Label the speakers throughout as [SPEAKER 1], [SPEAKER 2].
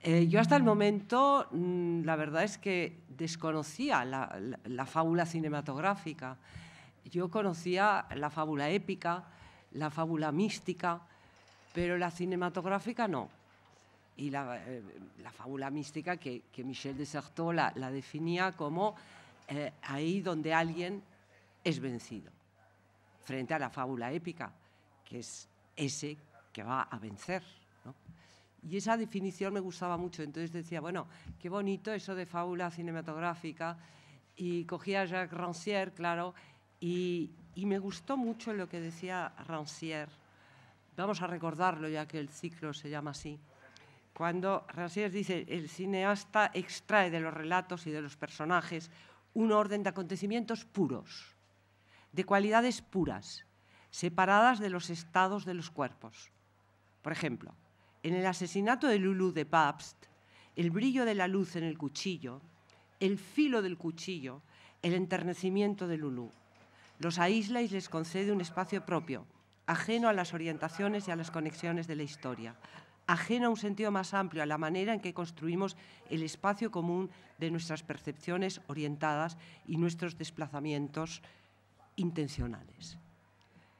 [SPEAKER 1] Yo hasta el momento, la verdad es que desconocía la fábula cinematográfica. Yo conocía la fábula épica, la fábula mística, pero la cinematográfica no. Y la fábula mística que Michel de Certeau la definía como ahí donde alguien es vencido, frente a la fábula épica, que es ese que va a vencer, ¿no? Y esa definición me gustaba mucho, entonces decía, bueno, qué bonito eso de fábula cinematográfica, y cogía a Jacques Rancière, claro, y me gustó mucho lo que decía Rancière. Vamos a recordarlo, ya que el ciclo se llama así. Cuando Rancière dice, el cineasta extrae de los relatos y de los personajes un orden de acontecimientos puros, de cualidades puras, separadas de los estados de los cuerpos. Por ejemplo, en el asesinato de Lulu de Pabst, el brillo de la luz en el cuchillo, el filo del cuchillo, el enternecimiento de Lulu, los aísla y les concede un espacio propio, ajeno a las orientaciones y a las conexiones de la historia, ajeno a un sentido más amplio, a la manera en que construimos el espacio común de nuestras percepciones orientadas y nuestros desplazamientos intencionales.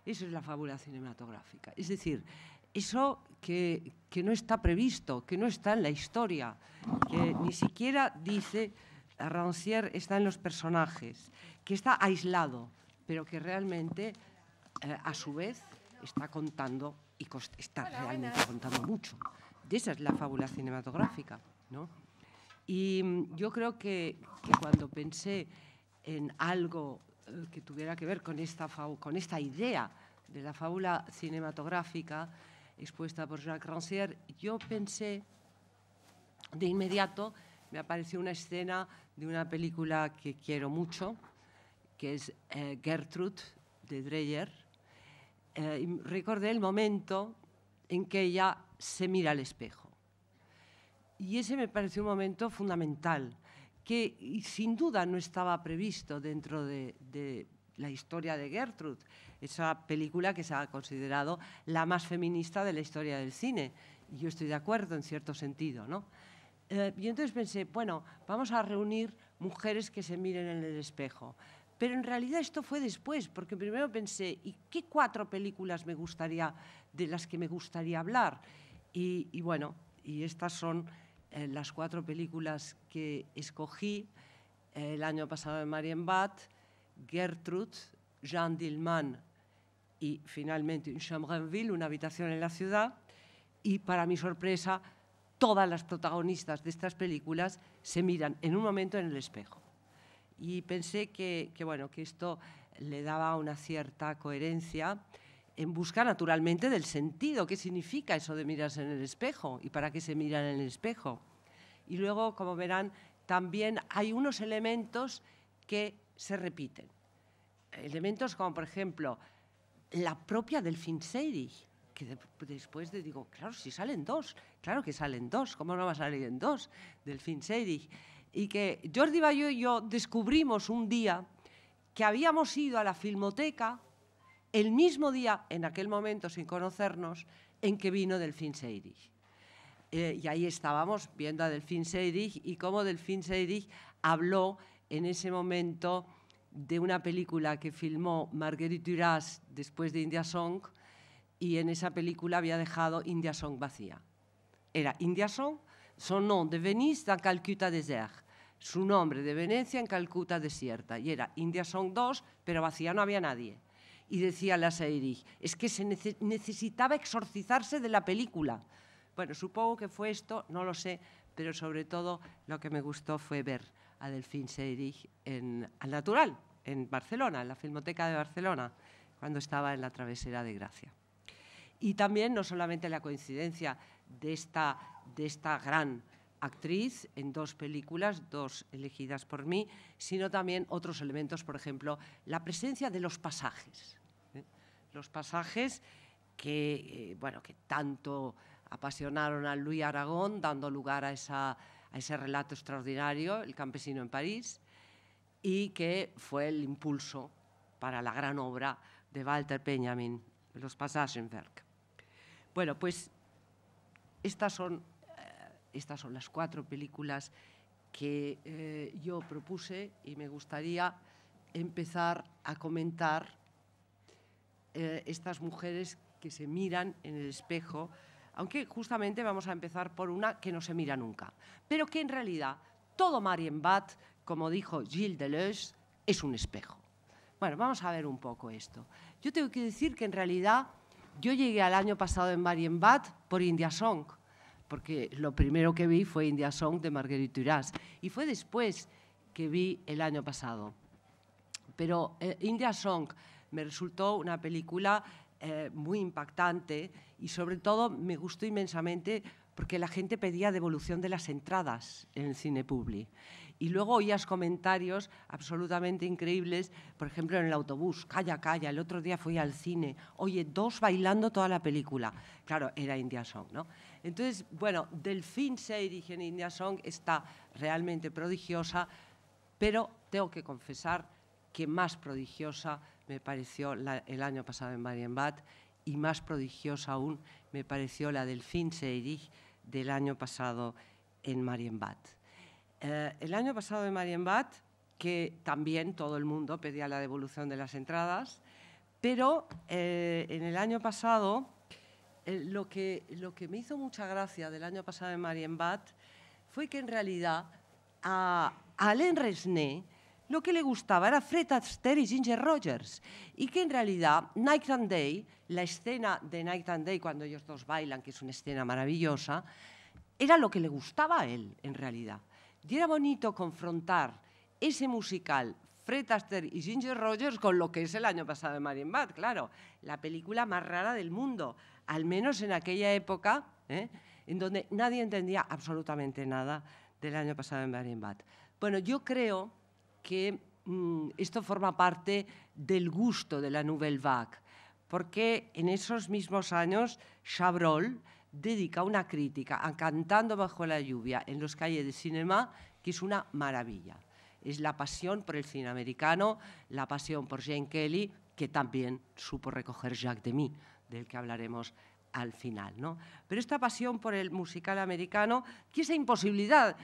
[SPEAKER 1] Eso es la fábula cinematográfica. Es decir, eso que no está previsto, que no está en la historia, que ni siquiera dice Rancière está en los personajes, que está aislado, pero que realmente, a su vez, está contando y está realmente contando mucho. De esa es la fábula cinematográfica, ¿no? Y yo creo que cuando pensé en algo que tuviera que ver con esta idea de la fábula cinematográfica expuesta por Jacques Rancière, yo pensé de inmediato, me apareció una escena de una película que quiero mucho, que es Gertrude, de Dreyer. Y recordé el momento en que ella se mira al espejo. Y ese me pareció un momento fundamental, que sin duda no estaba previsto dentro de la historia de Gertrude, esa película que se ha considerado la más feminista de la historia del cine. Y yo estoy de acuerdo en cierto sentido, ¿no? Y entonces pensé, bueno, vamos a reunir mujeres que se miren en el espejo. Pero en realidad esto fue después, porque primero pensé, ¿y qué 4 películas de las que me gustaría hablar? Y bueno, y estas son las 4 películas que escogí el año pasado en Marienbad: Gertrude, Jeanne Dielman y finalmente Une chambre en ville, una habitación en la ciudad. Y para mi sorpresa, todas las protagonistas de estas películas se miran en un momento en el espejo. Y pensé que esto le daba una cierta coherencia en busca, naturalmente, del sentido. ¿Qué significa eso de mirarse en el espejo? ¿Y para qué se miran en el espejo? Y luego, como verán, también hay unos elementos que se repiten. Elementos como, por ejemplo, la propia Delphine Seyrig, que después digo, claro, si salen 2, claro que salen 2, ¿cómo no va a salir en 2? Delphine Seyrig. Y que Jordi Bayó y yo descubrimos un día que habíamos ido a la Filmoteca el mismo día, en aquel momento sin conocernos, en que vino Delphine Seyrig. Y ahí estábamos viendo a Delphine Seyrig y cómo Delphine Seyrig habló en ese momento de una película que filmó Marguerite Duras después de India Song, y en esa película había dejado India Song vacía. Era India Song, son nom de Venise dans Calcutta désert, su nombre de Venecia en Calcuta desierta, y era India Song 2, pero vacía, no había nadie. Y decía la Seyrig, es que se necesitaba exorcizarse de la película. Bueno, supongo que fue esto, no lo sé, pero sobre todo lo que me gustó fue ver a Delphine Seyrig al Natural, en Barcelona, en la Filmoteca de Barcelona, cuando estaba en la Travesera de Gracia. Y también, no solamente la coincidencia de esta gran actriz en 2 películas, 2 elegidas por mí, sino también otros elementos, por ejemplo, la presencia de los pasajes. Los pasajes que tanto apasionaron a Louis Aragón, dando lugar a ese relato extraordinario, El campesino en París, y que fue el impulso para la gran obra de Walter Benjamin, Los Passagenwerk. Bueno, pues estas son estas son las 4 películas que yo propuse y me gustaría empezar a comentar estas mujeres que se miran en el espejo, aunque justamente vamos a empezar por una que no se mira nunca, pero que en realidad todo Marienbad, como dijo Gilles Deleuze, es un espejo. Bueno, vamos a ver un poco esto. Yo tengo que decir que en realidad yo llegué al año pasado en Marienbad por India Song, porque lo primero que vi fue India Song de Marguerite Duras, y fue después que vi el año pasado. Pero India Song me resultó una película muy impactante y sobre todo me gustó inmensamente porque la gente pedía devolución de las entradas en el cine Publi. Y luego oías comentarios absolutamente increíbles, por ejemplo, en el autobús, calla, calla, el otro día fui al cine, oye, 2 bailando toda la película. Claro, era India Song, ¿no? Entonces, bueno, Delphine Seyrig en India Song está realmente prodigiosa, pero tengo que confesar que más prodigiosa me pareció el año pasado en Marienbad y más prodigiosa aún me pareció la Delphine Seyrig del año pasado en Marienbad. El año pasado en Marienbad, que también todo el mundo pedía la devolución de las entradas, pero en el año pasado, lo que me hizo mucha gracia del año pasado en Marienbad fue que en realidad a Alain Resnais lo que le gustaba era Fred Astaire y Ginger Rogers, y que en realidad Night and Day, la escena de Night and Day cuando ellos dos bailan, que es una escena maravillosa, era lo que le gustaba a él en realidad. Y era bonito confrontar ese musical Fred Astaire y Ginger Rogers con lo que es el año pasado de Marienbad, claro, la película más rara del mundo, al menos en aquella época, en donde nadie entendía absolutamente nada del año pasado de Marienbad. Bueno, yo creo que esto forma parte del gusto de la Nouvelle Vague, porque en esos mismos años Chabrol dedica una crítica a Cantando bajo la lluvia en los Cahiers de Cinéma, que es una maravilla. Es la pasión por el cine americano, la pasión por Jane Kelly, que también supo recoger Jacques Demy, del que hablaremos al final, ¿no? Pero esta pasión por el musical americano, que esa imposibilidad,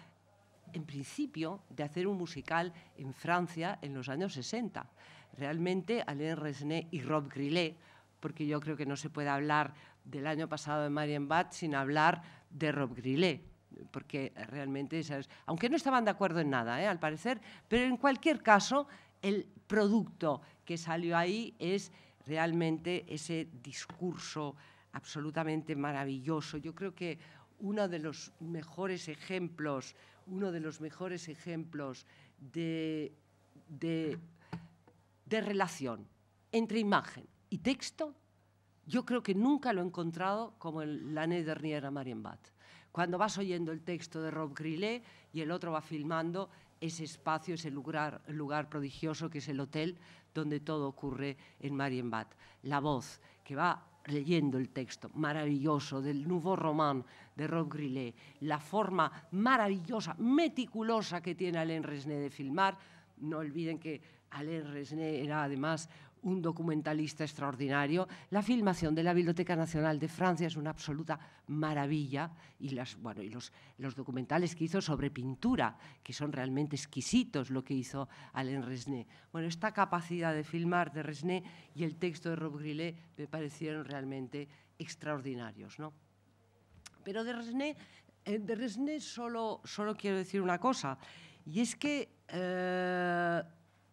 [SPEAKER 1] en principio, de hacer un musical en Francia en los años 60. Realmente Alain Resnais y Rob Grillet, porque yo creo que no se puede hablar del año pasado de Marienbad sin hablar de Rob Grillet, porque realmente, aunque no estaban de acuerdo en nada, al parecer, pero en cualquier caso, el producto que salió ahí es realmente ese discurso absolutamente maravilloso. Yo creo que uno de los mejores ejemplos de relación entre imagen y texto, yo creo que nunca lo he encontrado como en L'Année dernière à Marienbad. Cuando vas oyendo el texto de Rob Grillet y el otro va filmando ese espacio, ese lugar prodigioso que es el hotel donde todo ocurre en Marienbad. La voz que va leyendo el texto maravilloso del Nouveau Roman de Rob Grillet, la forma maravillosa, meticulosa que tiene Alain Resnais de filmar. No olviden que Alain Resnais era además un documentalista extraordinario. La filmación de la Biblioteca Nacional de Francia es una absoluta maravilla, y los documentales que hizo sobre pintura, que son realmente exquisitos lo que hizo Alain Resnais. Bueno, esta capacidad de filmar de Resnais y el texto de Rob Grillet me parecieron realmente extraordinarios, ¿no? Pero de Resnais solo quiero decir una cosa, y es que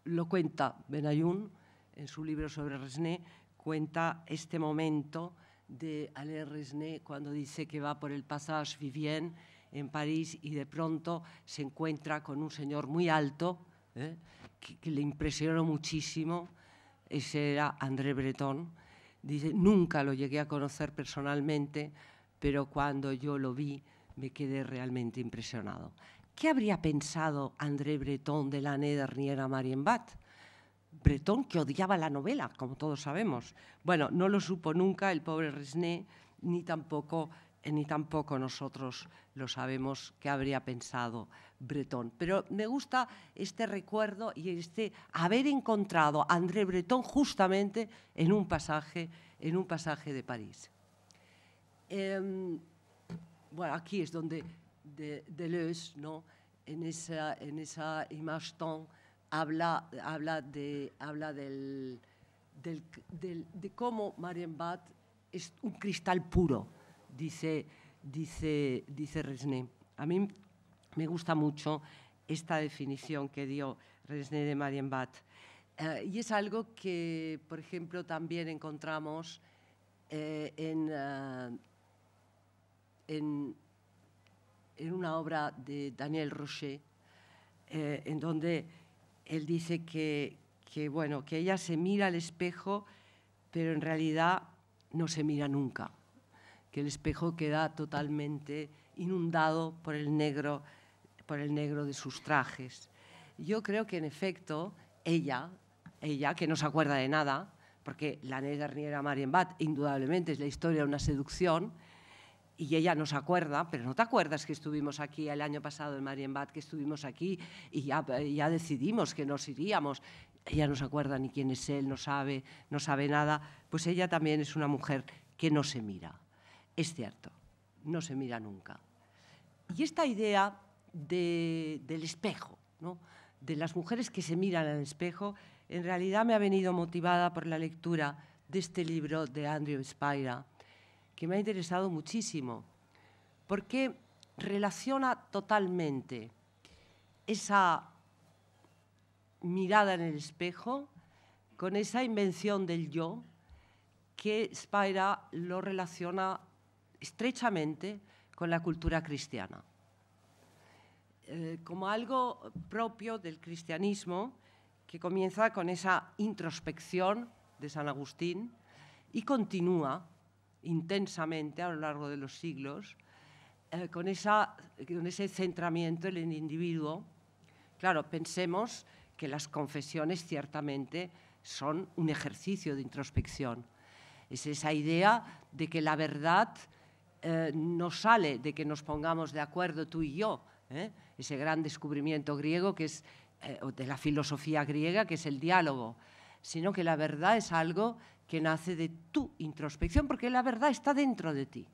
[SPEAKER 1] lo cuenta Benayoun en su libro sobre Resnais, cuenta este momento de Alain Resnais cuando dice que va por el Passage Vivienne en París y de pronto se encuentra con un señor muy alto, que le impresionó muchísimo. Ese era André Breton. Dice, nunca lo llegué a conocer personalmente, pero cuando yo lo vi me quedé realmente impresionado. ¿Qué habría pensado André Breton de L'Année dernière à Marienbad? Breton, que odiaba la novela, como todos sabemos. Bueno, no lo supo nunca el pobre Resnais, ni tampoco nosotros lo sabemos qué habría pensado Breton. Pero me gusta este recuerdo y haber encontrado a André Breton justamente en un pasaje de París. Bueno, aquí es donde de Deleuze, ¿no? En esa image temps habla de cómo Marienbad es un cristal puro, dice Resnais. A mí me gusta mucho esta definición que dio Resnais de Marienbad. Y es algo que, por ejemplo, también encontramos en una obra de Daniel Rocher, en donde él dice que ella se mira al espejo, pero en realidad no se mira nunca, que el espejo queda totalmente inundado por el negro de sus trajes. Yo creo que, en efecto, ella, que no se acuerda de nada, porque l'Année dernière à Marienbad indudablemente es la historia de una seducción, y ella no se acuerda, pero ¿no te acuerdas que estuvimos aquí el año pasado en Marienbad, que estuvimos aquí y ya decidimos que nos iríamos? Ella no se acuerda ni quién es él, no sabe nada. Pues ella también es una mujer que no se mira. Es cierto, no se mira nunca. Y esta idea del espejo, ¿no?, de las mujeres que se miran al espejo, en realidad me ha venido motivada por la lectura de este libro de Andrew Spira, que me ha interesado muchísimo, porque relaciona totalmente esa mirada en el espejo con esa invención del yo, que Spira lo relaciona estrechamente con la cultura cristiana, como algo propio del cristianismo, que comienza con esa introspección de San Agustín y continúa intensamente a lo largo de los siglos, con ese centramiento en el individuo. Claro, pensemos que las confesiones ciertamente son un ejercicio de introspección. Es esa idea de que la verdad no sale de que nos pongamos de acuerdo tú y yo, ese gran descubrimiento griego que es, de la filosofía griega, que es el diálogo, sino que la verdad es algo que nace de tu introspección, porque la verdad está dentro de ti.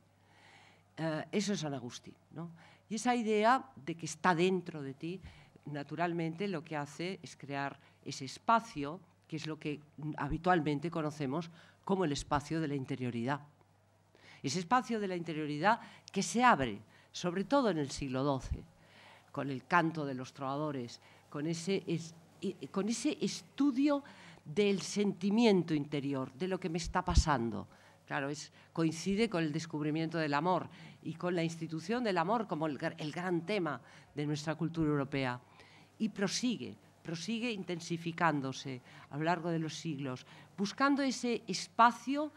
[SPEAKER 1] Eso es San Agustín, ¿no? Y esa idea de que está dentro de ti, naturalmente lo que hace es crear ese espacio, que es lo que habitualmente conocemos como el espacio de la interioridad. Ese espacio de la interioridad que se abre, sobre todo en el siglo XII, con el canto de los trovadores, con ese estudio del sentimiento interior, de lo que me está pasando. Claro, coincide con el descubrimiento del amor y con la institución del amor como el gran tema de nuestra cultura europea. Y prosigue intensificándose a lo largo de los siglos, buscando ese espacio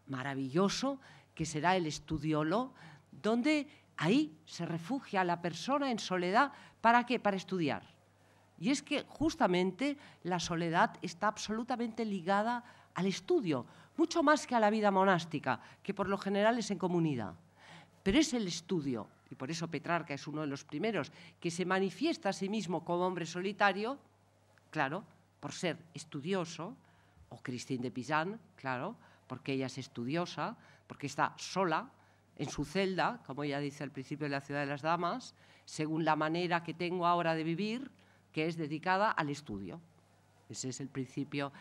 [SPEAKER 1] maravilloso que será el estudiolo, donde ahí se refugia la persona en soledad. ¿Para qué? Para estudiar. Y es que justamente la soledad está absolutamente ligada al estudio, mucho más que a la vida monástica, que por lo general es en comunidad. Pero es el estudio, y por eso Petrarca es uno de los primeros que se manifiesta a sí mismo como hombre solitario, claro, por ser estudioso, o Christine de Pizan, claro, porque ella es estudiosa, porque está sola en su celda, como ella dice al principio de La ciudad de las damas, según la manera que tengo ahora de vivir, que es dedicada al estudio. Ese es el principio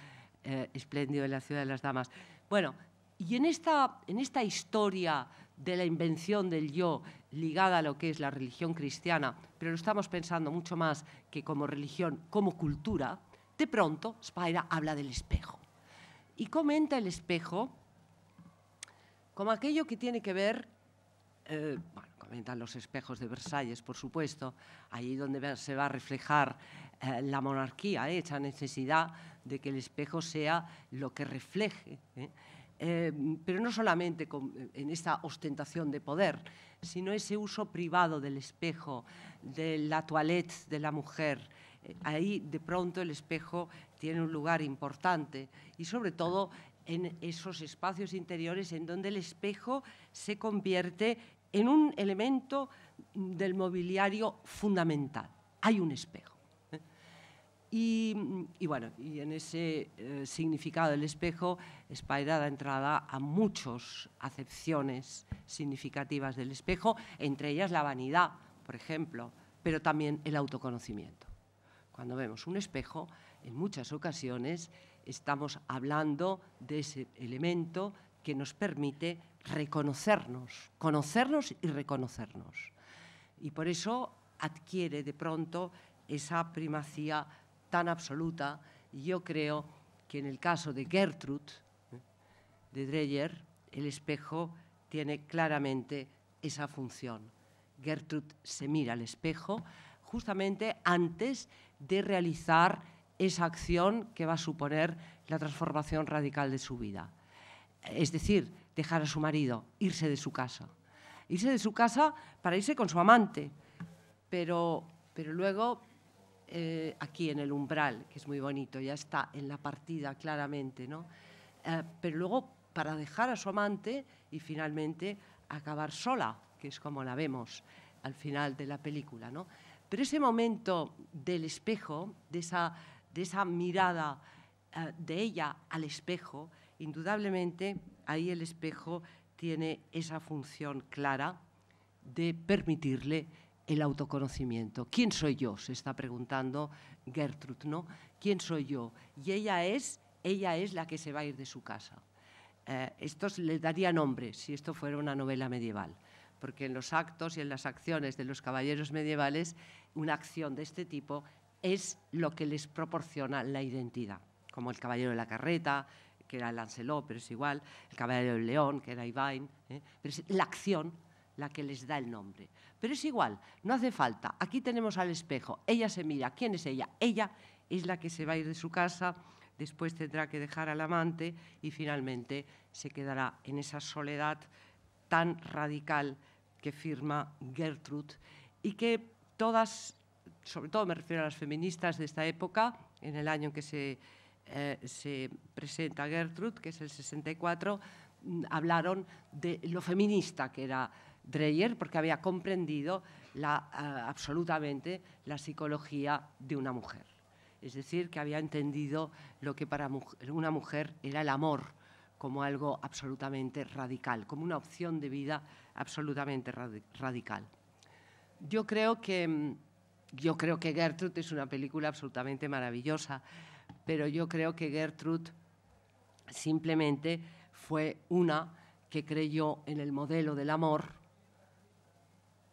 [SPEAKER 1] espléndido de La ciudad de las damas. Bueno, y en esta historia de la invención del yo ligada a lo que es la religión cristiana, pero lo estamos pensando mucho más que como religión, como cultura, de pronto Spira habla del espejo. Y comenta el espejo como aquello que tiene que ver, comentan los espejos de Versalles, por supuesto, allí donde se va a reflejar la monarquía, esa necesidad de que el espejo sea lo que refleje, pero no solamente en esta ostentación de poder, sino ese uso privado del espejo, de la toilette de la mujer. Ahí, de pronto, el espejo tiene un lugar importante y, sobre todo, en esos espacios interiores en donde el espejo se convierte en un elemento del mobiliario fundamental. Hay un espejo. Y bueno, y en ese significado del espejo, Spira da entrada a muchas acepciones significativas del espejo, entre ellas la vanidad, por ejemplo, pero también el autoconocimiento. Cuando vemos un espejo, en muchas ocasiones estamos hablando de ese elemento que nos permite reconocernos, conocernos y reconocernos. Y por eso adquiere de pronto esa primacía tan absoluta. Y yo creo que en el caso de Gertrude, de Dreyer, el espejo tiene claramente esa función. Gertrude se mira al espejo justamente antes de realizar esa acción que va a suponer la transformación radical de su vida. Es decir, dejar a su marido, irse de su casa. Irse de su casa para irse con su amante, pero luego aquí en el umbral, que es muy bonito, ya está en la partida claramente, ¿no? Pero luego para dejar a su amante y finalmente acabar sola, que es como la vemos al final de la película, ¿no? Pero ese momento del espejo, de esa mirada de ella al espejo, indudablemente ahí el espejo tiene esa función clara de permitirle el autoconocimiento. ¿Quién soy yo?, se está preguntando Gertrude, ¿no? ¿Quién soy yo? Y ella es la que se va a ir de su casa. Esto le daría nombre si esto fuera una novela medieval, porque en los actos y en las acciones de los caballeros medievales, una acción de este tipo es lo que les proporciona la identidad, como el caballero de la carreta, que era Lancelot, pero es igual, el caballero del león, que era Ivain, pero es la acción la que les da el nombre. Pero es igual, no hace falta. Aquí tenemos al espejo, ella se mira. ¿Quién es ella? Ella es la que se va a ir de su casa, después tendrá que dejar al amante y finalmente se quedará en esa soledad tan radical que firma Gertrude y que todas, sobre todo me refiero a las feministas de esta época, en el año en que se presenta Gertrude, que es el 64, hablaron de lo feminista que era Dreyer, porque había comprendido absolutamente la psicología de una mujer. Es decir, que había entendido lo que para una mujer era el amor como algo absolutamente radical, como una opción de vida absolutamente radical. Yo creo que Gertrude es una película absolutamente maravillosa, pero yo creo que Gertrude simplemente fue una que creyó en el modelo del amor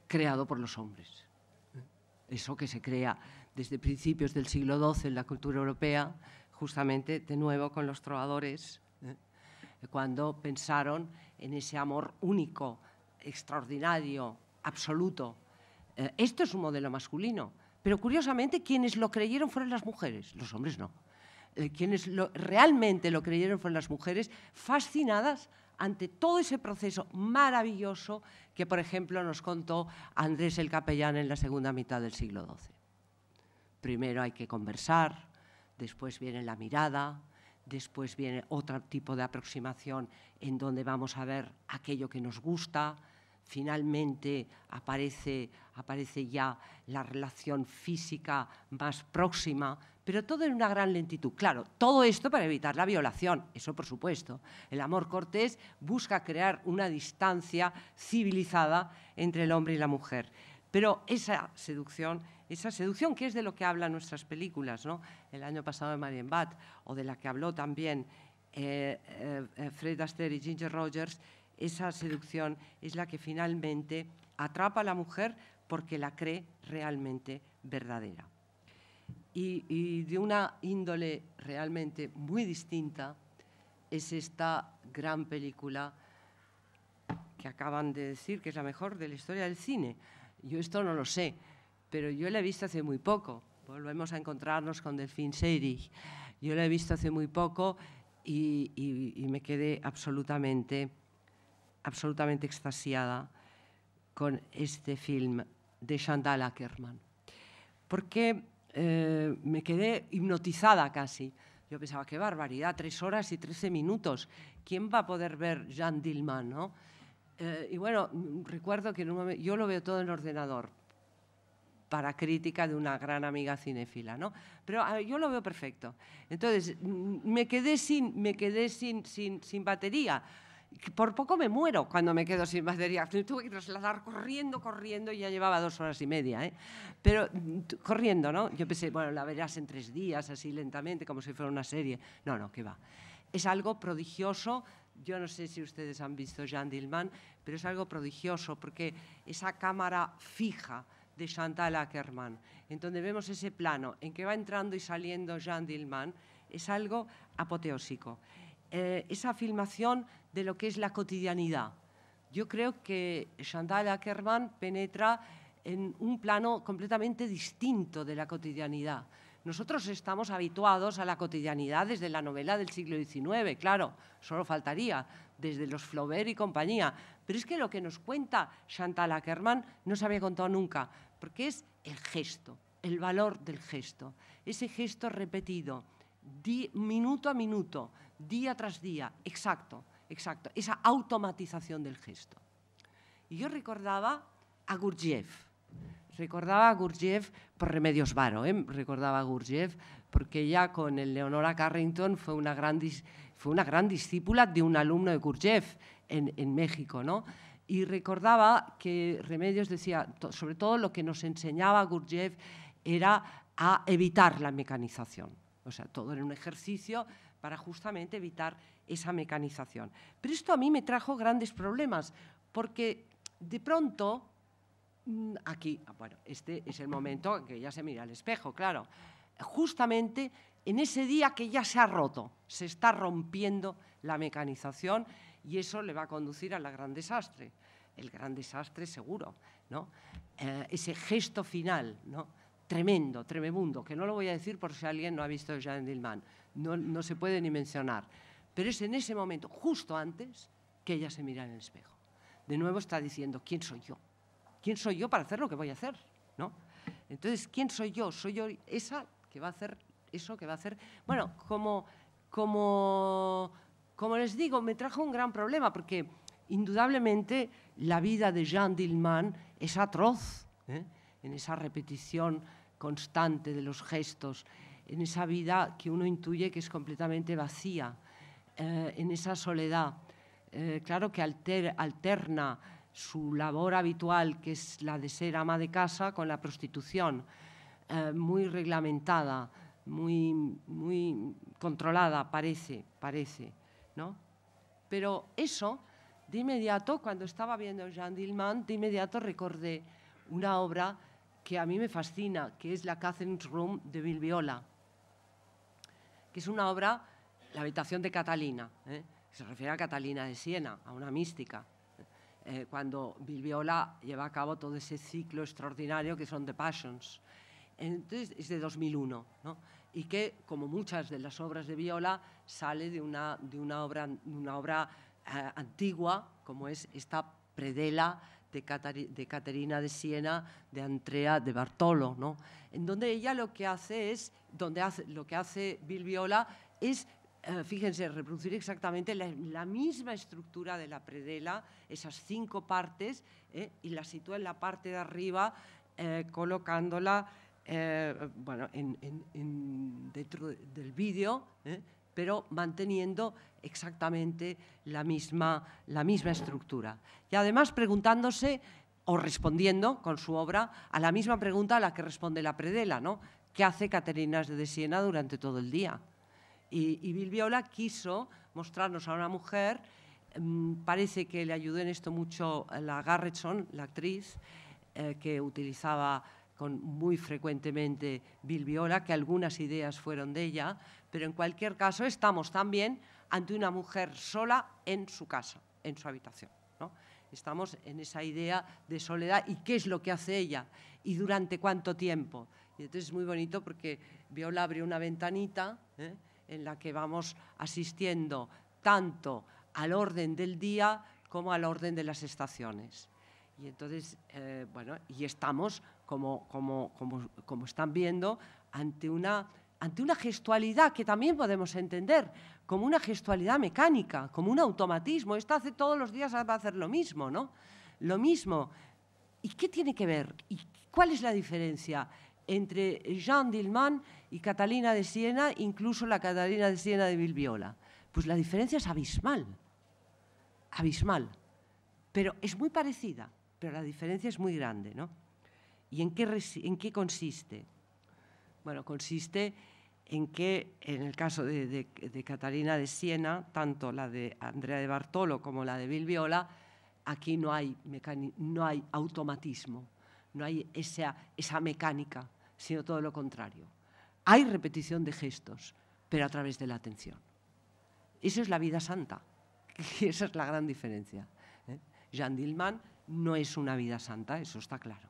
[SPEAKER 1] creado por los hombres. Eso que se crea desde principios del siglo XII en la cultura europea, justamente de nuevo con los trovadores, cuando pensaron en ese amor único, extraordinario, absoluto. Esto es un modelo masculino, pero curiosamente quienes lo creyeron fueron las mujeres, los hombres no. Quienes realmente lo creyeron fueron las mujeres, fascinadas ante todo ese proceso maravilloso que, por ejemplo, nos contó Andrés el Capellán en la segunda mitad del siglo XII. Primero hay que conversar, después viene la mirada, después viene otro tipo de aproximación en donde vamos a ver aquello que nos gusta, finalmente aparece ya la relación física más próxima, pero todo en una gran lentitud. Claro, todo esto para evitar la violación, eso por supuesto. El amor cortés busca crear una distancia civilizada entre el hombre y la mujer. Pero esa seducción que es de lo que hablan nuestras películas, ¿no? El año pasado de Marienbad, o de la que habló también Fred Astaire y Ginger Rogers, esa seducción es la que finalmente atrapa a la mujer porque la cree realmente verdadera. Y de una índole realmente muy distinta es esta gran película que acaban de decir que es la mejor de la historia del cine. Yo esto no lo sé, pero yo la he visto hace muy poco. Volvemos a encontrarnos con Delphine Seyrig. Yo la he visto hace muy poco y me quedé absolutamente extasiada con este film de Chantal Akerman. Porque me quedé hipnotizada casi. Yo pensaba, qué barbaridad, 3 horas y 13 minutos. ¿Quién va a poder ver Jeanne Dielman, no? Y bueno, recuerdo que en un momento, yo lo veo todo en ordenador, para crítica de una gran amiga cinéfila, ¿no? Pero yo lo veo perfecto. Entonces, me quedé sin batería. Por poco me muero cuando me quedo sin batería. Me tuve que trasladar corriendo, y ya llevaba 2 horas y media, ¿eh? Pero corriendo, ¿no? Yo pensé, bueno, la verás en 3 días, así lentamente, como si fuera una serie. No, qué va. Es algo prodigioso. Yo no sé si ustedes han visto Jeanne Dielman, pero es algo prodigioso porque esa cámara fija de Chantal Akerman, en donde vemos ese plano en que va entrando y saliendo Jeanne Dielman, es algo apoteósico. Esa filmación de lo que es la cotidianidad. Yo creo que Chantal Akerman penetra en un plano completamente distinto de la cotidianidad. Nosotros estamos habituados a la cotidianidad desde la novela del siglo XIX, claro, solo faltaría, desde los Flaubert y compañía. Pero es que lo que nos cuenta Chantal Akerman no se había contado nunca, porque es el gesto, el valor del gesto. Ese gesto repetido, minuto a minuto, día tras día, exacto, esa automatización del gesto. Y yo recordaba a Gurdjieff. Recordaba a Gurdjieff por Remedios Varo, recordaba a Gurdjieff porque ella con el Leonora Carrington fue una gran discípula de un alumno de Gurdjieff en México, ¿no? Y recordaba que Remedios decía, sobre todo lo que nos enseñaba Gurdjieff era a evitar la mecanización. O sea, todo era un ejercicio para justamente evitar esa mecanización. Pero esto a mí me trajo grandes problemas porque de pronto... Aquí, bueno, este es el momento en que ella se mira al espejo, claro. Justamente en ese día que ya se ha roto, se está rompiendo la mecanización y eso le va a conducir al gran desastre. El gran desastre seguro, ¿no? Ese gesto final, ¿no? Tremendo, tremebundo, que no lo voy a decir por si alguien no ha visto Jeanne Dielman, no se puede ni mencionar. Pero es en ese momento, justo antes, que ella se mira en el espejo. De nuevo está diciendo, ¿quién soy yo? ¿Quién soy yo para hacer lo que voy a hacer? ¿No? Entonces, ¿quién soy yo? Soy yo esa que va a hacer eso que va a hacer. Bueno, como les digo, me trajo un gran problema porque indudablemente la vida de Jeanne Dielman es atroz, en esa repetición constante de los gestos, en esa vida que uno intuye que es completamente vacía, en esa soledad. Claro que alterna su labor habitual, que es la de ser ama de casa, con la prostitución, muy reglamentada, muy controlada, parece, ¿no? Pero eso, de inmediato, cuando estaba viendo Jeanne Dielman, de inmediato recordé una obra que a mí me fascina, que es La Catherine's Room de Bill Viola, que es una obra, La habitación de Catalina, se refiere a Catalina de Siena, a una mística. Cuando Bill Viola lleva a cabo todo ese ciclo extraordinario que son The Passions. Entonces, es de 2001, ¿no? Y que, como muchas de las obras de Viola, sale de una obra antigua, como es esta predela de Caterina de Siena, de Andrea de Bartolo, ¿no? En donde ella lo que hace lo que hace Bill Viola es, fíjense, reproducir exactamente la misma estructura de la predela, esas 5 partes, y la sitúa en la parte de arriba, colocándola bueno, dentro del vídeo, pero manteniendo exactamente la misma estructura. Y además preguntándose o respondiendo con su obra a la misma pregunta a la que responde la predela, ¿no? ¿Qué hace Caterina de Siena durante todo el día? Y Bill Viola quiso mostrarnos a una mujer, parece que le ayudó en esto mucho la Garretson, la actriz, que utilizaba muy frecuentemente Bill Viola, que algunas ideas fueron de ella, pero en cualquier caso estamos también ante una mujer sola en su casa, en su habitación, ¿no? Estamos en esa idea de soledad y qué es lo que hace ella y durante cuánto tiempo. Y entonces es muy bonito porque Viola abrió una ventanita, en la que vamos asistiendo tanto al orden del día como al orden de las estaciones. Y entonces, bueno, y estamos, como están viendo, ante una gestualidad que también podemos entender como una gestualidad mecánica, como un automatismo. Esta hace todos los días, va a hacer lo mismo, ¿no? Lo mismo. ¿Y qué tiene que ver? ¿Y cuál es la diferencia entre Jeanne Dielman y Catalina de Siena, incluso la Catalina de Siena de Bill Viola? Pues la diferencia es abismal. abismal, pero es muy parecida, pero la diferencia es muy grande, ¿no? ¿Y en qué consiste? Bueno, consiste en que, en el caso de Catalina de Siena, tanto la de Andrea de Bartolo como la de Vil Viola, aquí no hay automatismo, no hay esa mecánica, sino todo lo contrario. Hay repetición de gestos, pero a través de la atención. Eso es la vida santa, y esa es la gran diferencia. Jeanne Dielman no es una vida santa, eso está claro.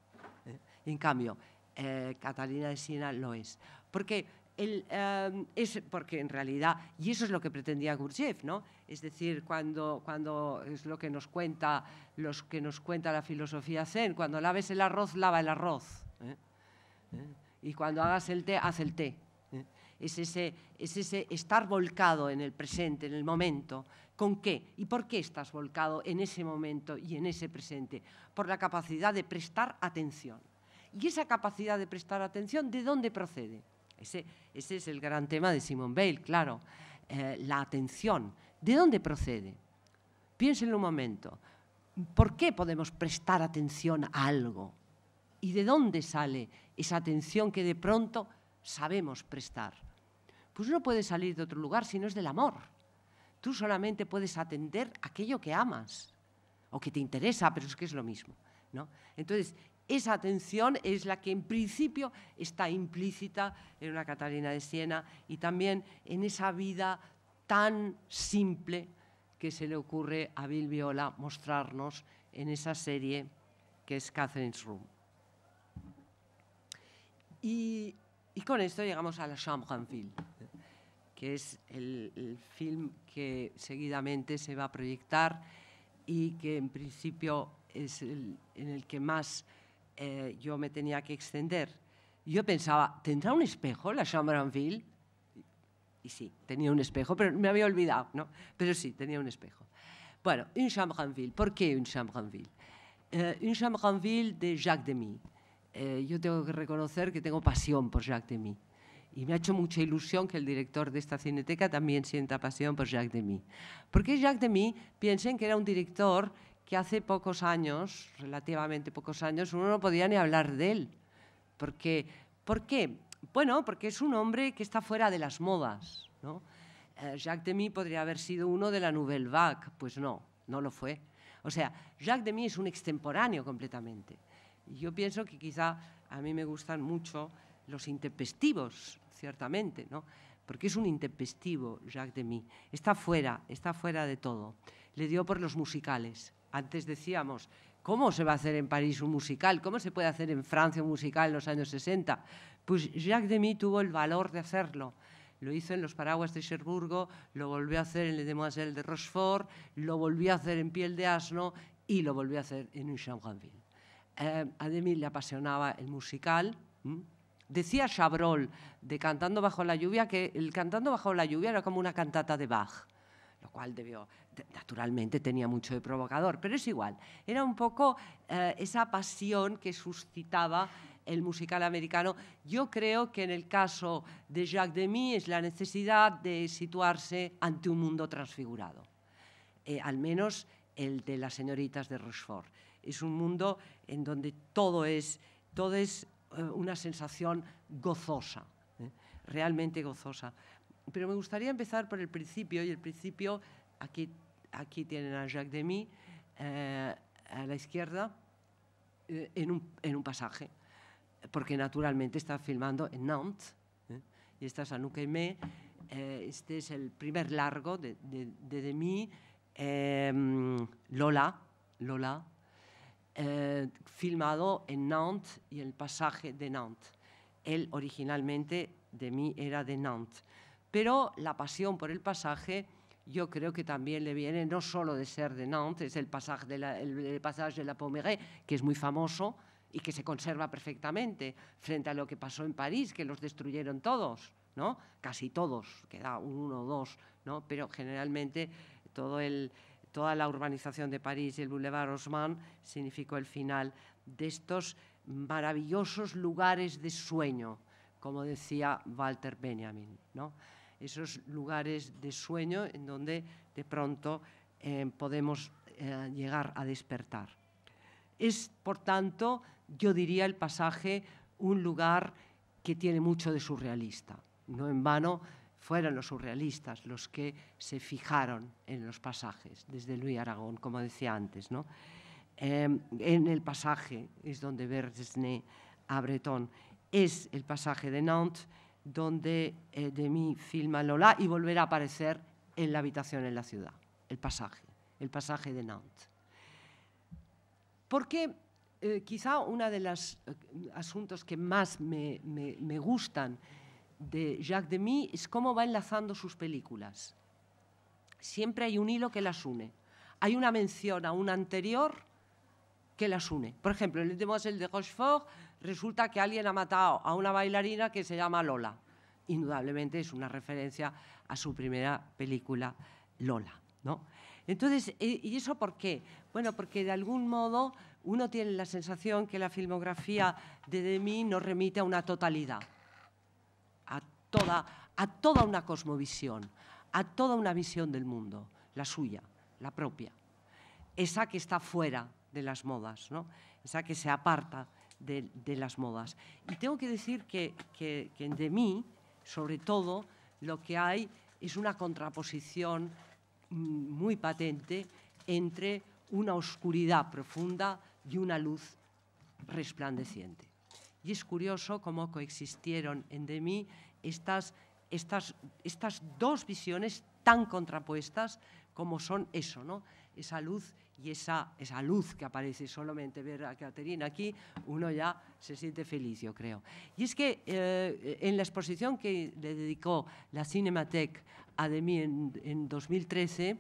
[SPEAKER 1] En cambio, Catalina de Siena lo es. Porque en realidad, y eso es lo que pretendía Gurdjieff, ¿no? Es decir, cuando es lo que nos cuenta la filosofía zen, cuando laves el arroz, lava el arroz. Y cuando hagas el té, haz el té. Es ese estar volcado en el presente, en el momento. ¿Con qué? ¿Y por qué estás volcado en ese momento y en ese presente? Por la capacidad de prestar atención. Y esa capacidad de prestar atención, ¿de dónde procede? Ese es el gran tema de Simone Weil, claro. La atención, ¿de dónde procede? Piénsenlo un momento. ¿Por qué podemos prestar atención a algo? ¿Y de dónde sale esa atención que de pronto sabemos prestar? Pues no puede salir de otro lugar si no es del amor. Tú solamente puedes atender aquello que amas o que te interesa, pero es que es lo mismo, ¿no? Entonces, esa atención es la que en principio está implícita en una Catalina de Siena y también en esa vida tan simple que se le ocurre a Vil Viola mostrarnos en esa serie que es Catherine's Room. Y con esto llegamos a La Chambre en Ville, que es el film que seguidamente se va a proyectar y que en principio es en el que más yo me tenía que extender. Yo pensaba, ¿tendrá un espejo La Chambre en Ville? Y sí, tenía un espejo, pero me había olvidado, ¿no? Pero sí, tenía un espejo. Bueno, Une Chambre en Ville. ¿Por qué Une Chambre en Ville? Une Chambre en Ville de Jacques Demy. Yo tengo que reconocer que tengo pasión por Jacques Demy. Y me ha hecho mucha ilusión que el director de esta cineteca también sienta pasión por Jacques Demy. Porque Jacques Demy, piensen que era un director que hace pocos años, relativamente pocos años, uno no podía ni hablar de él. ¿Por qué? Bueno, porque es un hombre que está fuera de las modas, ¿no? Jacques Demy podría haber sido uno de la Nouvelle Vague. Pues no, no lo fue. O sea, Jacques Demy es un extemporáneo completamente. Y yo pienso que quizá a mí me gustan mucho los intempestivos, ciertamente, ¿no? Porque es un intempestivo, Jacques Demy. Está fuera de todo. Le dio por los musicales. Antes decíamos, ¿cómo se va a hacer en París un musical? ¿Cómo se puede hacer en Francia un musical en los años 60? Pues Jacques Demy tuvo el valor de hacerlo. Lo hizo en Los Paraguas de Cherburgo, lo volvió a hacer en Les Demoiselles de Rochefort, lo volvió a hacer en Piel de Asno y lo volvió a hacer en Une Chambre en Ville. A Demy le apasionaba el musical. Decía Chabrol de Cantando bajo la lluvia que el Cantando bajo la lluvia era como una cantata de Bach, lo cual naturalmente tenía mucho de provocador, pero es igual. Era un poco esa pasión que suscitaba el musical americano. Yo creo que en el caso de Jacques Demy es la necesidad de situarse ante un mundo transfigurado, al menos el de Las señoritas de Rochefort. Es un mundo en donde todo es una sensación gozosa, realmente gozosa. Pero me gustaría empezar por el principio, y el principio, aquí tienen a Jacques Demy, a la izquierda, en un pasaje, porque naturalmente está filmando en Nantes, y esta es Anouk Aimée. Este es el primer largo de Demy, Lola, filmado en Nantes y el pasaje de Nantes. Él originalmente, Demy, era de Nantes. Pero la pasión por el pasaje yo creo que también le viene no solo de ser de Nantes, es el pasaje de la Pommeraye, que es muy famoso y que se conserva perfectamente frente a lo que pasó en París, que los destruyeron todos, ¿no? Casi todos, queda uno o dos, ¿no? Pero generalmente toda la urbanización de París y el Boulevard Haussmann significó el final de estos maravillosos lugares de sueño, como decía Walter Benjamin, ¿no? Esos lugares de sueño en donde de pronto podemos llegar a despertar. Es, por tanto, yo diría el pasaje un lugar que tiene mucho de surrealista. No en vano fueron los surrealistas los que se fijaron en los pasajes, desde Louis Aragon, como decía antes, ¿no? En el pasaje es donde Vernesné a Breton, es el pasaje de Nantes, donde Demy filma Lola y volverá a aparecer en La habitación en la ciudad, el pasaje de Nantes. Porque quizá uno de los asuntos que más me gustan de Jacques Demy es cómo va enlazando sus películas. Siempre hay un hilo que las une. Hay una mención a una anterior que las une. Por ejemplo, en Les Demoiselles de Rochefort resulta que alguien ha matado a una bailarina que se llama Lola. Indudablemente es una referencia a su primera película, Lola, ¿no? Entonces, ¿y eso por qué? Bueno, porque de algún modo uno tiene la sensación que la filmografía de Demy nos remite a una totalidad, a toda una cosmovisión, a toda una visión del mundo, la suya, la propia, esa que está fuera de las modas, ¿no? Esa que se aparta de las modas. Y tengo que decir que en Demy, sobre todo, lo que hay es una contraposición muy patente entre una oscuridad profunda y una luz resplandeciente. Y es curioso cómo coexistieron en Demy estas dos visiones tan contrapuestas como son eso, ¿no? Esa luz y esa luz que aparece. Solamente ver a Catherine aquí, uno ya se siente feliz, yo creo. Y es que en la exposición que le dedicó la Cinémathèque a Demy en 2013,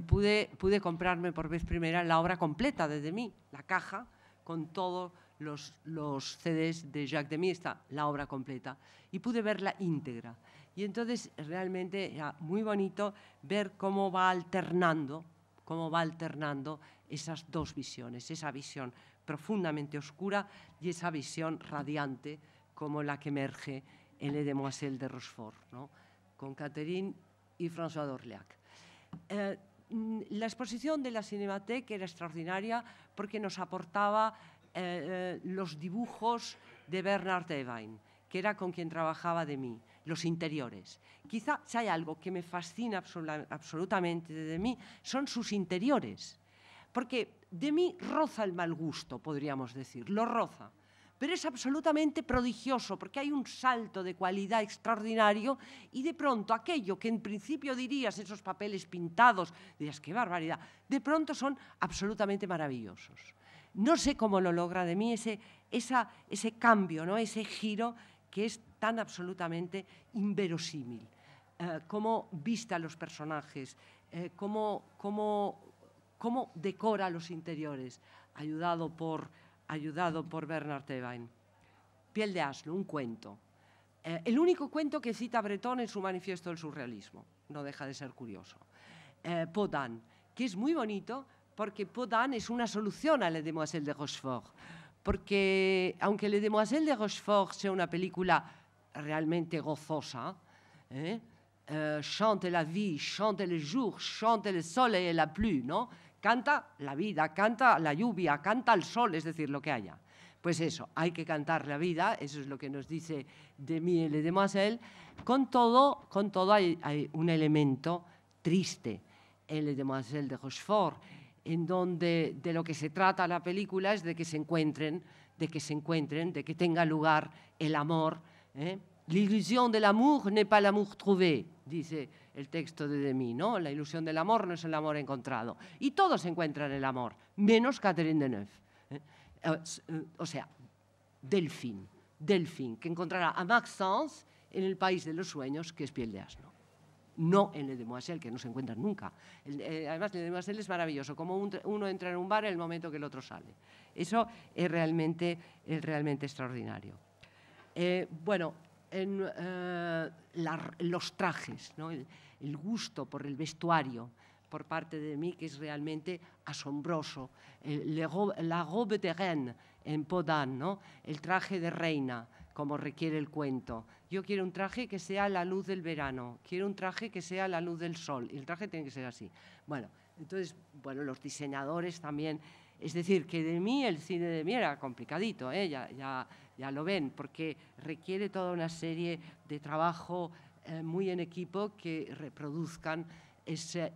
[SPEAKER 1] pude comprarme por vez primera la obra completa de Demy, la caja con todos los CDs de Jacques Demy, está la obra completa, y pude verla íntegra. Y entonces realmente era muy bonito ver cómo va alternando esas dos visiones, esa visión profundamente oscura y esa visión radiante como la que emerge en Les Demoiselles de Rochefort, ¿no? Con Catherine y François d'Orléac. La exposición de la Cinémathèque era extraordinaria porque nos aportaba los dibujos de Bernard Evine, que era con quien trabajaba Demy, los interiores. Quizá si hay algo que me fascina absolutamente de Demy, son sus interiores, porque Demy roza el mal gusto, podríamos decir, lo roza, pero es absolutamente prodigioso, porque hay un salto de cualidad extraordinario y de pronto aquello que en principio dirías, esos papeles pintados, dirías, qué barbaridad, de pronto son absolutamente maravillosos. No sé cómo lo logra Demy ese cambio, ¿no? Ese giro que es tan absolutamente inverosímil. Cómo viste a los personajes, cómo decora los interiores, ayudado por Bernard Evine. Piel de asno, un cuento. El único cuento que cita Breton en su manifiesto del surrealismo. No deja de ser curioso. Peau d'Âne, que es muy bonito porque Peau d'Âne es una solución a Les Demoiselles de Rochefort. Porque aunque Les Demoiselles de Rochefort sea una película realmente gozosa, chante la vie, chante le jour, chante el soleil et la pluie, ¿no? Canta la vida, canta la lluvia, canta el sol, es decir, lo que haya. Pues eso, hay que cantar la vida, eso es lo que nos dice Demy y Les Demoiselles. Con todo hay un elemento triste en Les Demoiselles de Rochefort, en donde de lo que se trata la película es de que se encuentren, de que tenga lugar el amor. L'illusion de l'amour n'est pas l'amour trouvé, dice el texto de Demy, ¿no? La ilusión del amor no es el amor encontrado. Y todos encuentran el amor, menos Catherine Deneuve. O sea, Delphine, que encontrará a Maxence en El país de los sueños, que es Piel de asno. No en Les Demoiselles, que no se encuentran nunca. Además, Les Demoiselles es maravilloso, como uno entra en un bar en el momento que el otro sale. Eso es realmente extraordinario. Bueno, los trajes, ¿no? El gusto por el vestuario por parte de Demy, que es realmente asombroso. La robe de reine en Peau d'Âne, ¿no? El traje de reina, como requiere el cuento. Yo quiero un traje que sea la luz del verano, quiero un traje que sea la luz del sol, y el traje tiene que ser así. Bueno, Entonces, bueno, los diseñadores también. Es decir, que de mí, el cine de mí era complicadito, ya lo ven, porque requiere toda una serie de trabajo muy en equipo que reproduzcan esa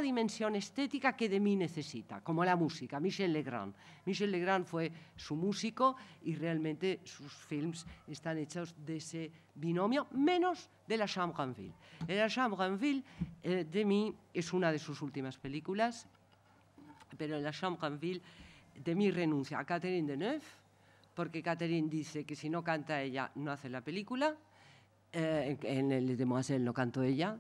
[SPEAKER 1] dimensión estética que de mí necesita, como la música. Michel Legrand. Michel Legrand fue su músico y realmente sus films están hechos de ese binomio, menos de La Chambre en Ville. La Chambre en Ville, de mí, es una de sus últimas películas, pero en La Chambre en Ville, de mí renuncia a Catherine Deneuve, porque Catherine dice que si no canta ella, no hace la película. En el Demoiselle no cantó ella,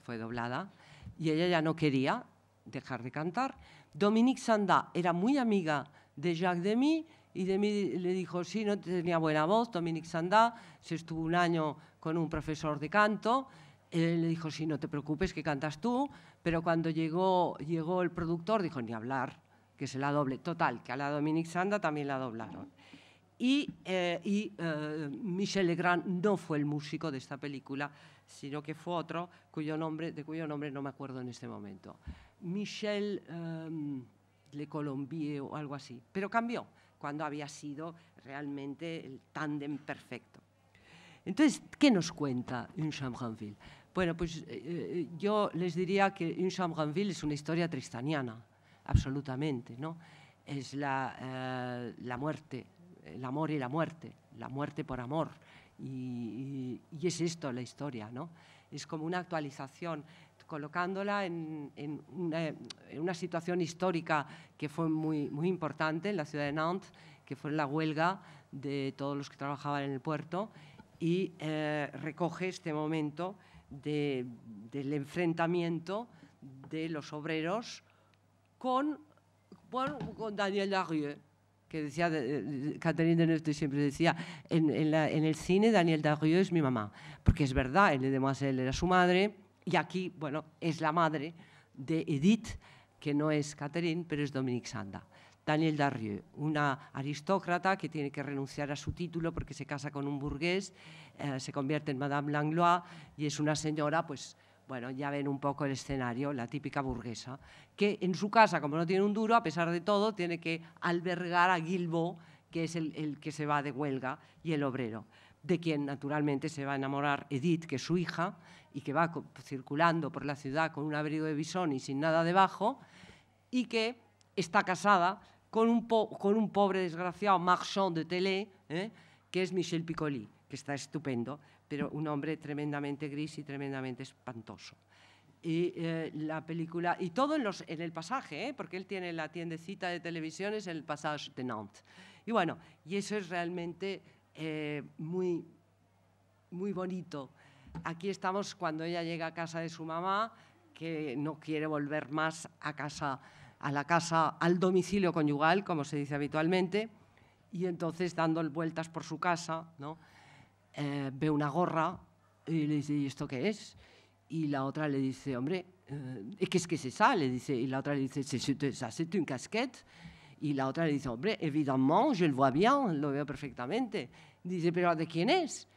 [SPEAKER 1] fue doblada, y ella ya no quería dejar de cantar. Dominique Sanda era muy amiga de Jacques Demy, y Demy le dijo, sí, no tenía buena voz. Dominique Sanda se estuvo un año con un profesor de canto, le dijo, sí, no te preocupes, que cantas tú, pero cuando llegó el productor, dijo, ni hablar, que se la doble. Total, que a la Dominique Sanda también la doblaron. Y Michel Legrand no fue el músico de esta película, sino que fue otro de cuyo nombre no me acuerdo en este momento. Michel Le Colombier o algo así. Pero cambió cuando había sido realmente el tándem perfecto. Entonces, ¿qué nos cuenta Une Chambre en Ville? Bueno, pues yo les diría que Une Chambre en Ville es una historia tristaniana, absolutamente, ¿no? Es la muerte, el amor y la muerte por amor. Y es esto la historia, ¿no? Es como una actualización, colocándola en una situación histórica que fue muy, muy importante en la ciudad de Nantes, que fue la huelga de todos los que trabajaban en el puerto, y recoge este momento del enfrentamiento de los obreros con Daniel Darieux, que decía, Catherine Deneuve siempre decía, en el cine Daniel Darieux es mi mamá, porque es verdad, en Le Demoiselle era su madre, y aquí, bueno, es la madre de Edith, que no es Catherine, pero es Dominique Sanda. Daniel Darieux, una aristócrata que tiene que renunciar a su título porque se casa con un burgués, se convierte en Madame Langlois y es una señora, pues, bueno, ya ven un poco el escenario, la típica burguesa, que en su casa, como no tiene un duro, a pesar de todo, tiene que albergar a Guilbaud, que es el que se va de huelga, y el obrero, de quien naturalmente se va a enamorar Edith, que es su hija, y que va circulando por la ciudad con un abrigo de bisón y sin nada debajo, y que está casada con un pobre desgraciado marchand de télé, que es Michel Piccoli, que está estupendo, pero un hombre tremendamente gris y tremendamente espantoso. Y la película, y todo en el pasaje, porque él tiene la tiendecita de televisiones en el Passage de Nantes. Y bueno, y eso es realmente muy, muy bonito. Aquí estamos cuando ella llega a casa de su mamá, que no quiere volver más al domicilio conyugal, como se dice habitualmente, y entonces dando vueltas por su casa, ¿no? Ve una gorra y le dice, ¿y esto qué es? Y la otra le dice, hombre, ¿qué es que se sale? Dice, y la otra le dice, c'est une casquette. Y la otra le dice, hombre, évidemment, je le vois bien, lo veo perfectamente. Dice, ¿pero de quién es?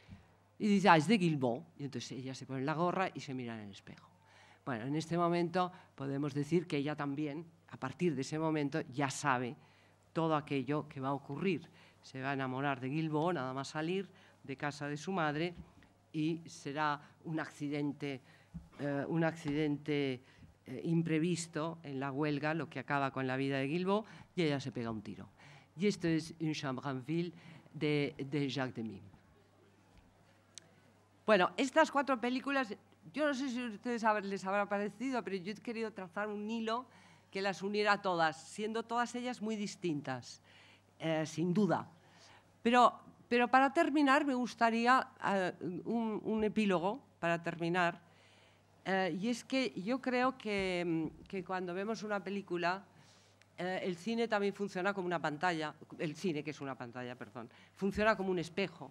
[SPEAKER 1] Y dice, es de Guilbaud. Y entonces ella se pone la gorra y se mira en el espejo. Bueno, en este momento podemos decir que ella también, a partir de ese momento, ya sabe todo aquello que va a ocurrir. Se va a enamorar de Guilbaud, nada más salir de casa de su madre, y será un accidente imprevisto en la huelga, lo que acaba con la vida de Guilbaud, y ella se pega un tiro. Y esto es Une Chambre en Ville de Jacques Demy. Bueno, estas 4 películas, yo no sé si a ustedes les habrá parecido, pero yo he querido trazar un hilo que las uniera todas, siendo todas ellas muy distintas, sin duda. Pero para terminar me gustaría un epílogo para terminar, y es que yo creo que cuando vemos una película, el cine también funciona como una pantalla, el cine que es una pantalla, perdón, funciona como un espejo.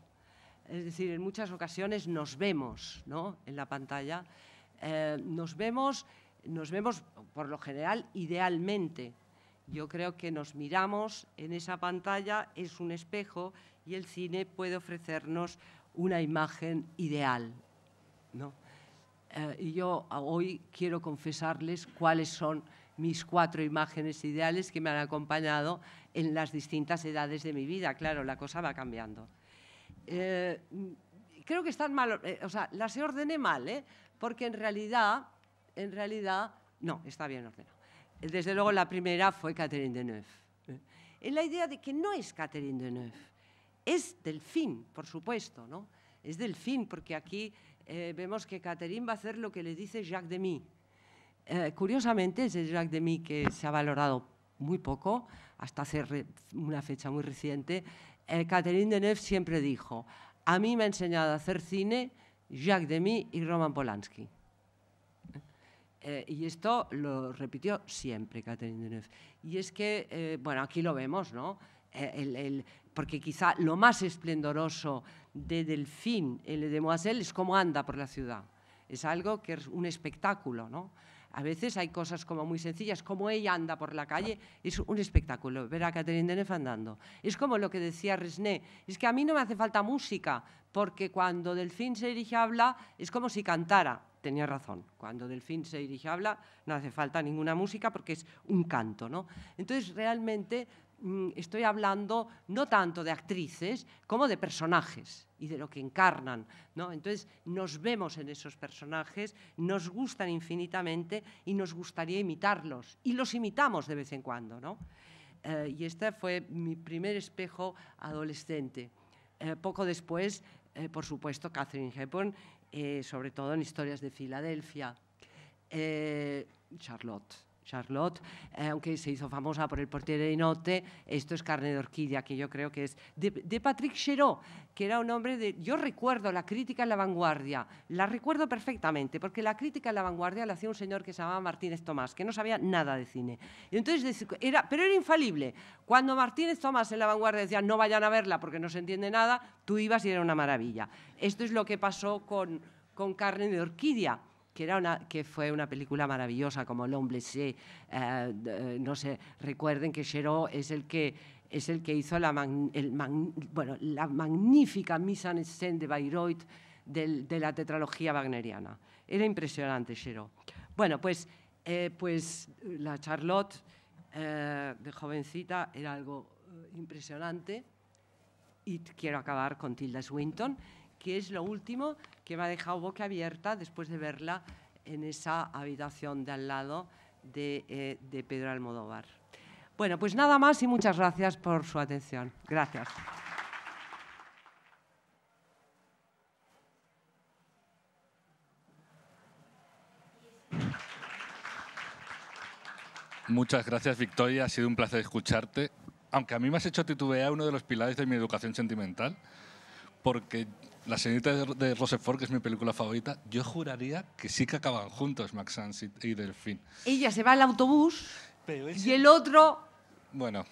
[SPEAKER 1] Es decir, en muchas ocasiones nos vemos, ¿no?, en la pantalla, nos vemos por lo general idealmente. Yo creo que nos miramos en esa pantalla, es un espejo, y el cine puede ofrecernos una imagen ideal, ¿no? Y yo hoy quiero confesarles cuáles son mis 4 imágenes ideales que me han acompañado en las distintas edades de mi vida. Claro, la cosa va cambiando. Creo que están mal, o sea, las ordené mal, porque en realidad, no, está bien ordenado. Desde luego la primera fue Catherine Deneuve. En la idea de que no es Catherine Deneuve, es Delphine, por supuesto, ¿no? Es Delphine, porque aquí vemos que Catherine va a hacer lo que le dice Jacques Demy. Curiosamente, es el Jacques Demy que se ha valorado muy poco, hasta hace una fecha muy reciente. Catherine Deneuve siempre dijo: a mí me ha enseñado a hacer cine Jacques Demy y Roman Polanski. Y esto lo repitió siempre Catherine Deneuve. Y es que, bueno, aquí lo vemos, ¿no? Porque quizá lo más esplendoroso de Delphine en Le Demoiselle es cómo anda por la ciudad. Es algo que es un espectáculo, ¿no? A veces hay cosas como muy sencillas, como ella anda por la calle, es un espectáculo, ver a Catherine Deneuve andando. Es como lo que decía Resnais, es que a mí no me hace falta música, porque cuando Delphine se dirige a hablar es como si cantara. Tenía razón, cuando Delphine se dirige a hablar no hace falta ninguna música porque es un canto, ¿no? Entonces realmente estoy hablando no tanto de actrices como de personajes y de lo que encarnan, ¿no? Entonces nos vemos en esos personajes, nos gustan infinitamente y nos gustaría imitarlos y los imitamos de vez en cuando, ¿no? Y este fue mi primer espejo adolescente. Poco después, por supuesto, Katharine Hepburn, sobre todo en Historias de Filadelfia. Charlotte, aunque se hizo famosa por El portiere di notte, esto es Carne de orquídea, que yo creo que es de Patrick Chéreau, que era un hombre de... Yo recuerdo la crítica en La Vanguardia, la recuerdo perfectamente, porque la crítica en La Vanguardia la hacía un señor que se llamaba Martínez Tomás, que no sabía nada de cine. Y entonces pero era infalible. Cuando Martínez Tomás en La Vanguardia decía no vayan a verla porque no se entiende nada, tú ibas y era una maravilla. Esto es lo que pasó con Carne de orquídea, que fue una película maravillosa, como L'Homme blessé. No sé, recuerden que Chéreau es el que hizo la magnífica mise en scène de Bayreuth de la tetralogía wagneriana. Era impresionante Chéreau. Bueno, pues la Charlotte de jovencita era algo impresionante. Y quiero acabar con Tilda Swinton, que es lo último que me ha dejado boca abierta después de verla en esa habitación de al lado de Pedro Almodóvar. Bueno, pues nada más y muchas gracias por su atención. Gracias.
[SPEAKER 2] Muchas gracias, Victoria. Ha sido un placer escucharte. Aunque a mí me has hecho titubear uno de los pilares de mi educación sentimental, porque La señorita de Rochefort, que es mi película favorita, yo juraría que sí que acaban juntos Max Sanz y Delphine.
[SPEAKER 1] Ella se va al autobús y el otro...
[SPEAKER 2] Bueno,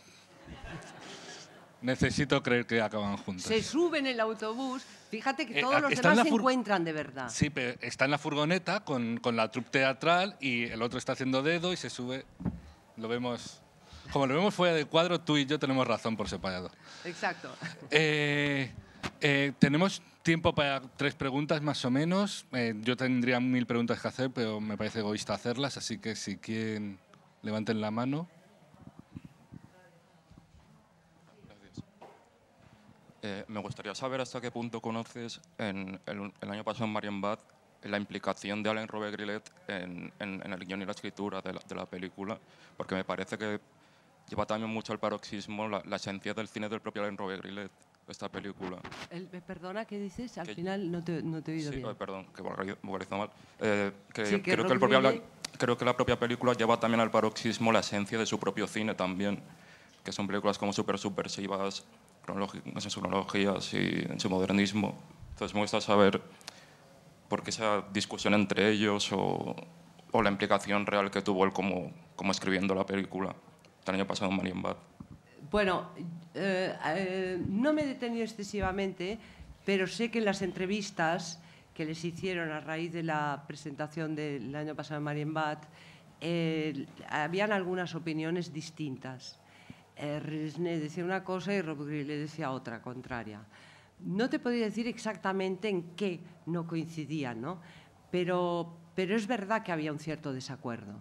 [SPEAKER 2] necesito creer que acaban juntos.
[SPEAKER 1] Se sube en el autobús. Fíjate que todos los demás se encuentran de verdad.
[SPEAKER 2] Sí, pero está en la furgoneta con la troupe teatral y el otro está haciendo dedo y se sube. Lo vemos... Como lo vemos fuera de cuadro, tú y yo tenemos razón por separado.
[SPEAKER 1] Exacto.
[SPEAKER 2] Tenemos tiempo para 3 preguntas más o menos. Yo tendría 1000 preguntas que hacer, pero me parece egoísta hacerlas, así que si quieren, levanten la mano.
[SPEAKER 3] Me gustaría saber hasta qué punto conoces, el año pasado en Marienbad, la implicación de Alain Robbe-Grillet en el guión y la escritura de la película, porque me parece que lleva también mucho al paroxismo la esencia del cine del propio Alain Robbe-Grillet, esta película.
[SPEAKER 1] Perdona, ¿qué dices? Al final no te he oído bien.
[SPEAKER 3] Perdón, que vocalizo mal. Creo que la propia película lleva también al paroxismo la esencia de su propio cine también, que son películas como súper subversivas, en sus cronologías y en su modernismo. Entonces me gusta saber por qué esa discusión entre ellos o la implicación real que tuvo él como escribiendo la película el año pasado en Marienbad.
[SPEAKER 1] Bueno, no me he detenido excesivamente, pero sé que en las entrevistas que les hicieron a raíz de la presentación del año pasado en Marienbad habían algunas opiniones distintas. Resnais decía una cosa y Robbe-Grillet decía otra, contraria. No te podría decir exactamente en qué no coincidían, ¿no? pero es verdad que había un cierto desacuerdo.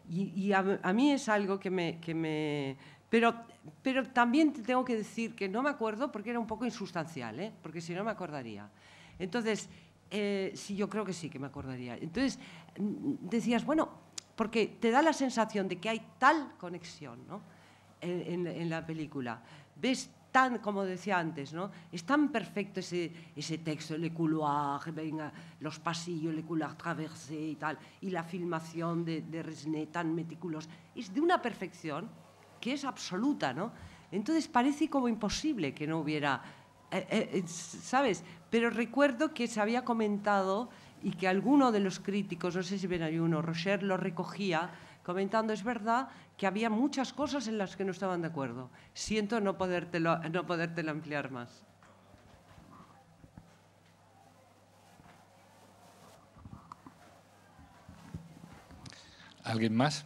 [SPEAKER 1] Y a mí es algo que me pero también te tengo que decir que no me acuerdo porque era un poco insustancial, ¿eh? Porque si no me acordaría. Entonces, sí, yo creo que sí que me acordaría. Entonces, decías, bueno, porque te da la sensación de que hay tal conexión, ¿no? en la película. Ves tan, como decía antes, ¿no? Es tan perfecto ese texto, le couloir, venga, los pasillos, le couloir traversé y tal, y la filmación de Resnais tan meticulosa. Es de una perfección que es absoluta, ¿no? Entonces parece como imposible que no hubiera, ¿sabes? Pero recuerdo que se había comentado y que alguno de los críticos, no sé si Benayoun o Rocher, lo recogía comentando, es verdad que había muchas cosas en las que no estaban de acuerdo. Siento no podértelo ampliar más.
[SPEAKER 2] ¿Alguien más?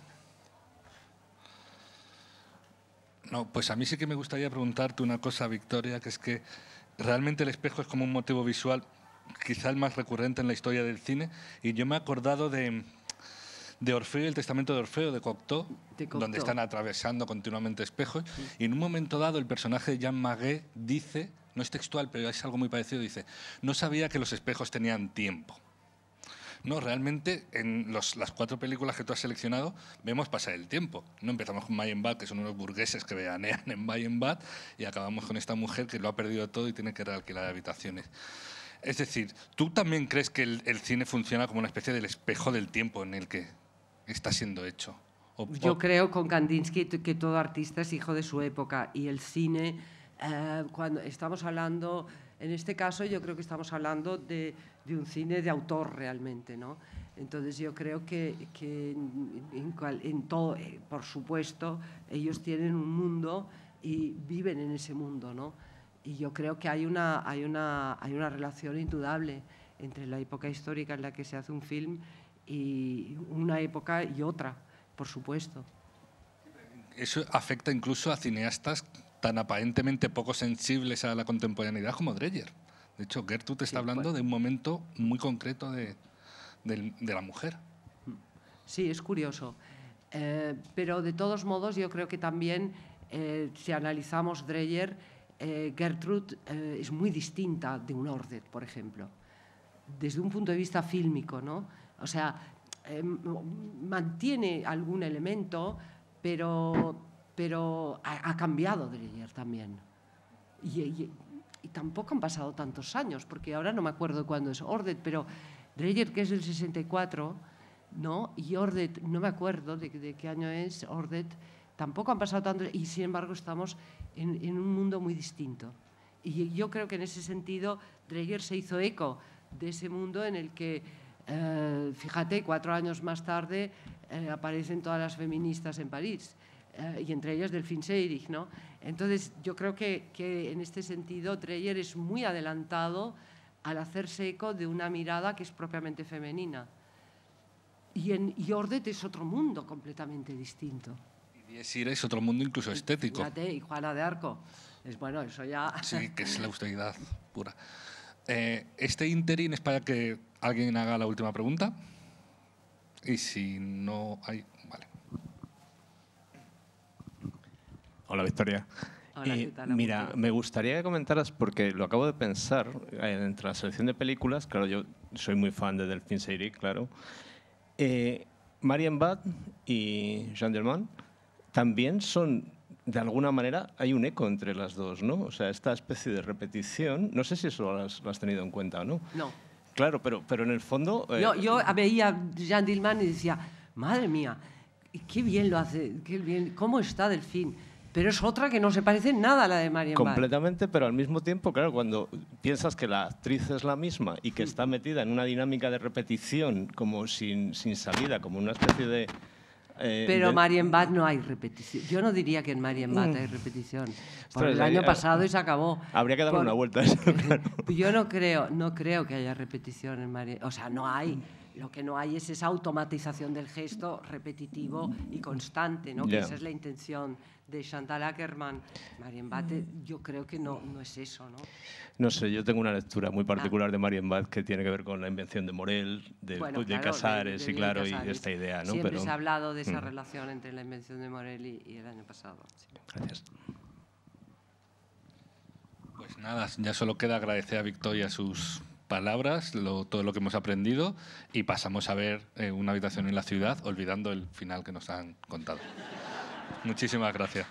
[SPEAKER 2] No, pues a mí sí que me gustaría preguntarte una cosa, Victoria, que es que realmente el espejo es como un motivo visual quizá el más recurrente en la historia del cine, y yo me he acordado de Orfeo y el Testamento de Orfeo, de Cocteau, donde están atravesando continuamente espejos, y en un momento dado el personaje de Jean Maguet dice, no es textual, pero es algo muy parecido, dice, no sabía que los espejos tenían tiempo. No, realmente en las 4 películas que tú has seleccionado vemos pasar el tiempo. No empezamos con Marienbad, que son unos burgueses que veranean en Marienbad, y acabamos con esta mujer que lo ha perdido todo y tiene que realquilar habitaciones. Es decir, ¿tú también crees que el cine funciona como una especie del espejo del tiempo en el que está siendo hecho?
[SPEAKER 1] Yo creo con Kandinsky que todo artista es hijo de su época, y el cine, cuando estamos hablando, en este caso yo creo que estamos hablando de un cine de autor realmente, ¿no? Entonces yo creo que en todo, por supuesto, ellos tienen un mundo y viven en ese mundo, ¿no? Y yo creo que hay una relación indudable entre la época histórica en la que se hace un film y una época y otra, por supuesto.
[SPEAKER 2] Eso afecta incluso a cineastas tan aparentemente poco sensibles a la contemporaneidad como Dreyer. De hecho, Gertrude está hablando de un momento muy concreto de la mujer.
[SPEAKER 1] Sí, es curioso. Pero de todos modos yo creo que también, si analizamos Dreyer, Gertrude es muy distinta de un Ordet, por ejemplo, desde un punto de vista fílmico, ¿no? O sea, mantiene algún elemento, pero ha cambiado Dreyer también. Y tampoco han pasado tantos años, porque ahora no me acuerdo cuándo es Ordet, pero Dreyer, que es del 64, ¿no? Y Ordet, no me acuerdo de qué año es Ordet, tampoco han pasado tantos, y sin embargo estamos en un mundo muy distinto. Y yo creo que en ese sentido Dreyer se hizo eco de ese mundo en el que, fíjate, 4 años más tarde aparecen todas las feministas en París, y entre ellas Delphine Seyrig, ¿no? Entonces yo creo que en este sentido Dreyer es muy adelantado al hacerse eco de una mirada que es propiamente femenina. Y Ordet es otro mundo completamente distinto.
[SPEAKER 2] Y Dies Irae es otro mundo incluso estético.
[SPEAKER 1] Fíjate, y Juana de Arco. Bueno, eso ya...
[SPEAKER 2] Sí, que es la austeridad pura. Este interín es para que alguien haga la última pregunta. Y si no hay... Vale.
[SPEAKER 4] Hola, Victoria.
[SPEAKER 1] Hola, ¿qué tal?
[SPEAKER 4] Mira, me gustaría que comentaras, porque lo acabo de pensar, entre la selección de películas, claro, yo soy muy fan de Delphine Seyrig, claro. Marienbad y Gendarme también son, de alguna manera, hay un eco entre las dos, ¿no? O sea, esta especie de repetición, no sé si eso lo has tenido en cuenta o no.
[SPEAKER 1] No.
[SPEAKER 4] Claro, pero en el fondo...
[SPEAKER 1] Yo veía Jeanne Dielman y decía, madre mía, qué bien lo hace, qué bien, cómo está Delphine. Pero es otra que no se parece en nada a la de Marienbad.
[SPEAKER 4] Completamente, pero al mismo tiempo, claro, cuando piensas que la actriz es la misma y que está metida en una dinámica de repetición como sin salida, como una especie de...
[SPEAKER 1] Pero Marienbad no hay repetición. Yo no diría que en Marienbad hay repetición. Por el año pasado y se acabó.
[SPEAKER 4] Habría que darle una vuelta a eso, claro.
[SPEAKER 1] Yo no creo que haya repetición en Marienbad. O sea, no hay. Lo que no hay es esa automatización del gesto repetitivo y constante, ¿no? Que
[SPEAKER 4] Ya.
[SPEAKER 1] esa es la intención de Chantal Akerman. Marienbad, yo creo que no es eso, ¿no?
[SPEAKER 4] No sé, yo tengo una lectura muy particular de Marienbad que tiene que ver con la invención de Morel, de Casares,
[SPEAKER 1] de
[SPEAKER 4] y claro,
[SPEAKER 1] Casares.
[SPEAKER 4] y esta idea, ¿no?
[SPEAKER 1] Siempre
[SPEAKER 4] Pero,
[SPEAKER 1] se ha hablado de esa relación entre la invención de Morel y el año pasado. Sí.
[SPEAKER 4] Gracias.
[SPEAKER 2] Pues nada, ya solo queda agradecer a Victoria sus palabras, todo lo que hemos aprendido, y pasamos a ver Una habitación en la ciudad, olvidando el final que nos han contado. Muchísimas gracias.